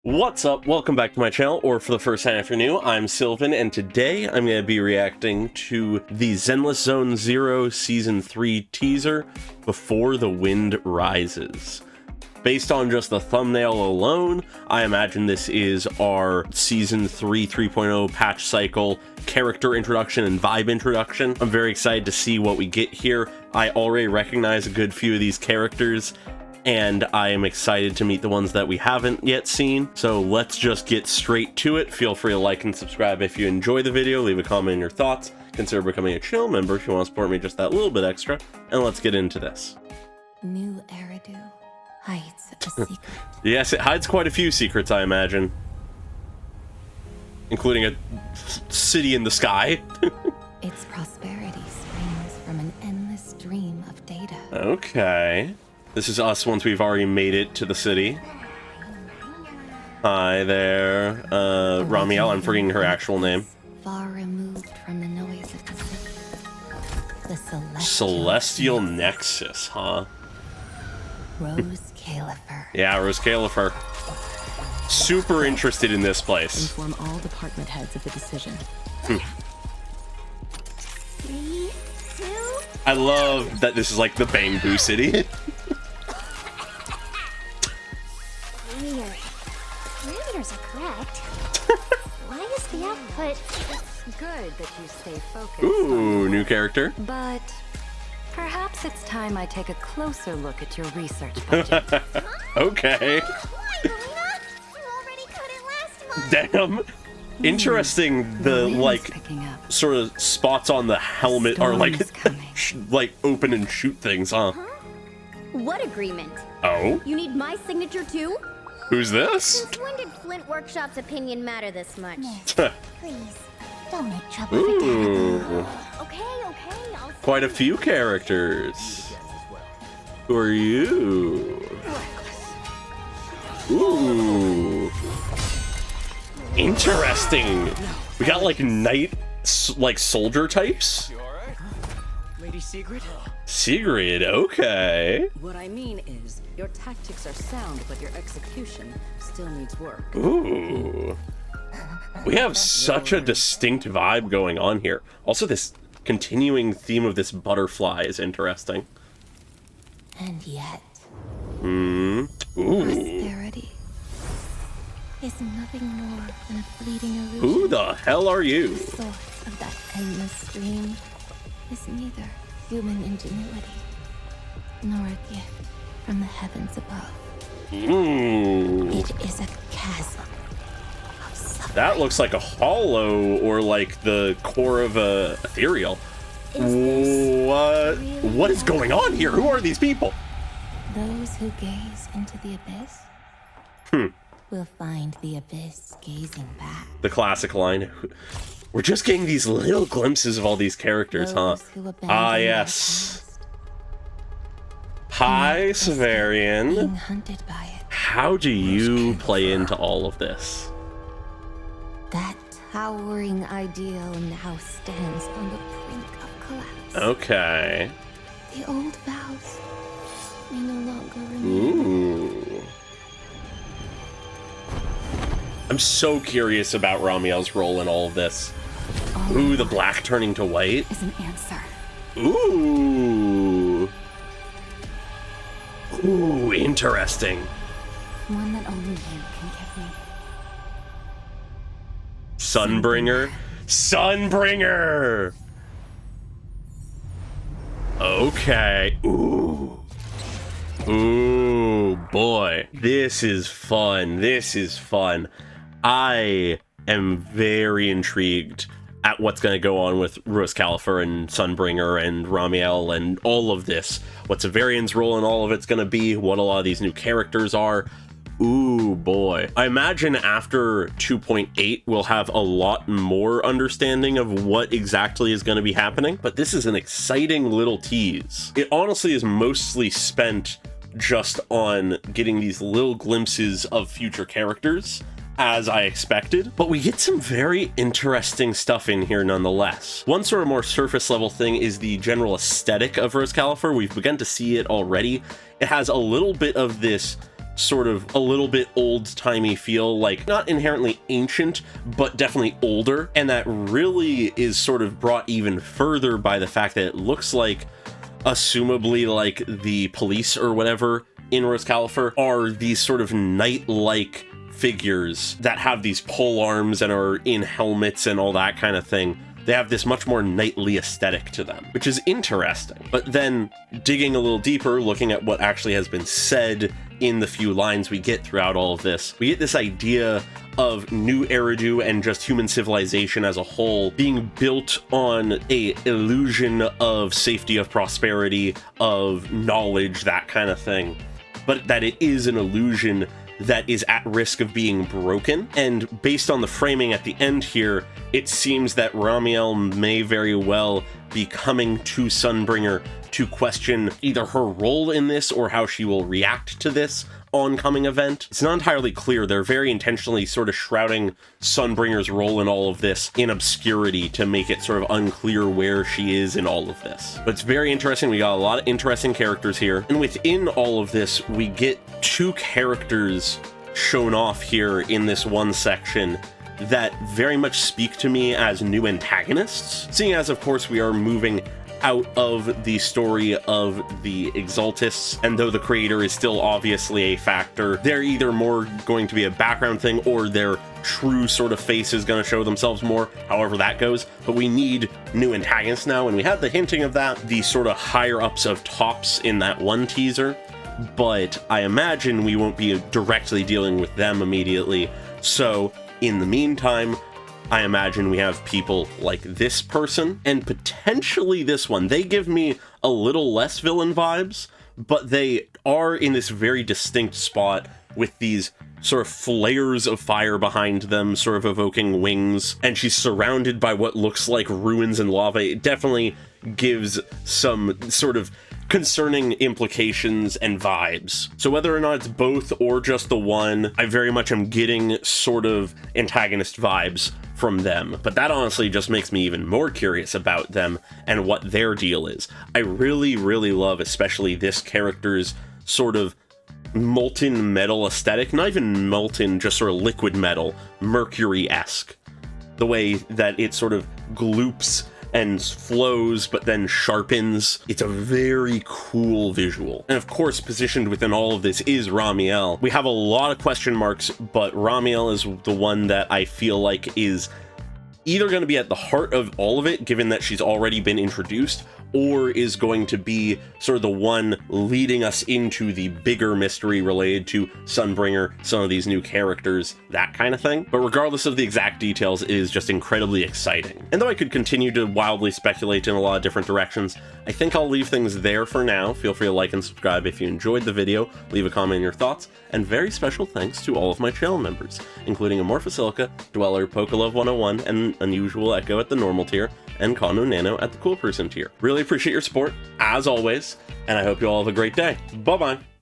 What's up? Welcome back to my channel, or for the first time if you're new, I'm Sylvan, and today I'm going to be reacting to the Zenless Zone Zero Season 3 teaser, Before the Wind Rises. Based on just the thumbnail alone, I imagine this is our Season 3 3.0 patch cycle character introduction and vibe introduction. I'm very excited to see what we get here. I already recognize a good few of these characters, and I am excited to meet the ones that we haven't yet seen. So let's just get straight to it. Feel free to like and subscribe if you enjoy the video. Leave a comment on your thoughts. Consider becoming a channel member if you want to support me just that little bit extra. And let's get into this. New Eridu hides a secret. Yes, it hides quite a few secrets, I imagine. Including a city in the sky. Its prosperity springs from an endless stream of data. Okay. This is us once we've already made it to the city. Hi there, Ramiel, I'm forgetting her actual name. Far removed from the noise of the city. The Celestial Nexus, huh? Rose Califer. Yeah, Rose Califer. Super interested in this place. Inform all department heads of the decision. 3, 2. I love that this is like the Bamboo City. Parameters are correct. Why is the output? It's good that you stay focused. Ooh, new character. But perhaps it's time I take a closer look at your research budget. Okay. Why, Luna? You already cut it last month. Damn. Interesting, the wind's like picking up. sort of spots on the helmet are like Storm's coming. like open and shoot things, huh? What agreement? Oh, You need my signature too? who's this? Since when did Flint Workshop's opinion matter this much? Please, don't make trouble for Dad. Ooh, Okay, I'll quite a few characters. Who are you? Ooh, interesting. We got like knight, like soldier types. You alright? Lady Sigrid? Sigrid, okay. What I mean is, your tactics are sound, but your execution still needs work. Ooh. We have such a distinct vibe going on here. Also, this continuing theme of this butterfly is interesting. And yet, Ooh. prosperity is nothing more than a fleeting illusion. Who the hell are you? The source of that endless stream is neither human ingenuity nor a gift from the heavens above. Ooh. It is a chasm of suffering. That looks like a hollow or like the core of a ethereal. What is going on here? Who are these people? Those who gaze into the abyss will find the abyss gazing back. The classic line. We're just getting these little glimpses of all these characters, huh? Those who abandon Ah, their yes. past Hi, being Severian. hunted by it. How do you play into all of this? That towering ideal now stands on the brink of collapse. Okay. The old vows may no longer remain. Ooh. I'm so curious about Ramiel's role in all of this. All Ooh, I the want black turning to white. is an answer. Ooh. Ooh, interesting. One that only you can give me. Sunbringer. Sunbringer! Okay. Ooh. Ooh, boy. This is fun. This is fun. I am very intrigued at what's going to go on with Rose Califer and Sunbringer and Ramiel and all of this. What Severian's role in all of it's going to be, what a lot of these new characters are. Ooh, boy. I imagine after 2.8, we'll have a lot more understanding of what exactly is going to be happening, but this is an exciting little tease. It honestly is mostly spent just on getting these little glimpses of future characters, as I expected, but we get some very interesting stuff in here nonetheless. One sort of more surface level thing is the general aesthetic of Rose Califer. We've begun to see it already. It has a little bit of this sort of a little bit old-timey feel, like not inherently ancient, but definitely older. And that really is sort of brought even further by the fact that it looks like, assumably, like the police or whatever in Rose Califer are these sort of knight-like figures that have these pole arms and are in helmets and all that kind of thing. They have this much more knightly aesthetic to them, which is interesting. But then digging a little deeper, looking at what actually has been said in the few lines we get throughout all of this, we get this idea of New Eridu and just human civilization as a whole being built on a illusion of safety, of prosperity, of knowledge, that kind of thing. But that it is an illusion that is at risk of being broken. And based on the framing at the end here, it seems that Ramiel may very well be coming to Sunbringer to question either her role in this or how she will react to this oncoming event. It's not entirely clear. They're very intentionally sort of shrouding Sunbringer's role in all of this in obscurity to make it sort of unclear where she is in all of this. But it's very interesting. We got a lot of interesting characters here. And within all of this, we get two characters shown off here in this one section that very much speak to me as new antagonists, seeing as, of course, we are moving out of the story of the Exaltists, and though the creator is still obviously a factor, they're either more going to be a background thing or their true sort of face is going to show themselves more, however that goes. But we need new antagonists now, and we had the hinting of that, the sort of higher-ups of Tops in that one teaser, but I imagine we won't be directly dealing with them immediately. So in the meantime, I imagine we have people like this person and potentially this one. They give me a little less villain vibes, but they are in this very distinct spot with these sort of flares of fire behind them, sort of evoking wings, and she's surrounded by what looks like ruins and lava. It definitely gives some sort of concerning implications and vibes. So whether or not it's both or just the one, I very much am getting sort of antagonist vibes from them. But that honestly just makes me even more curious about them and what their deal is. I really, really love especially this character's sort of molten metal aesthetic. Not even molten, just sort of liquid metal, Mercury-esque. The way that it sort of gloops and flows, but then sharpens. It's a very cool visual. And of course, positioned within all of this is Ramiel. We have a lot of question marks, but Ramiel is the one that I feel like is either going to be at the heart of all of it, given that she's already been introduced, or is going to be sort of the one leading us into the bigger mystery related to Sunbringer, some of these new characters, that kind of thing. But regardless of the exact details, it is just incredibly exciting. And though I could continue to wildly speculate in a lot of different directions, I think I'll leave things there for now. Feel free to like and subscribe if you enjoyed the video, leave a comment on your thoughts, and very special thanks to all of my channel members, including Amorphosilica, Dweller, Pokelove101, and Unusual Echo at the normal tier, and Kanu Nano at the cool person tier. Really appreciate your support, as always, and I hope you all have a great day. Bye-bye!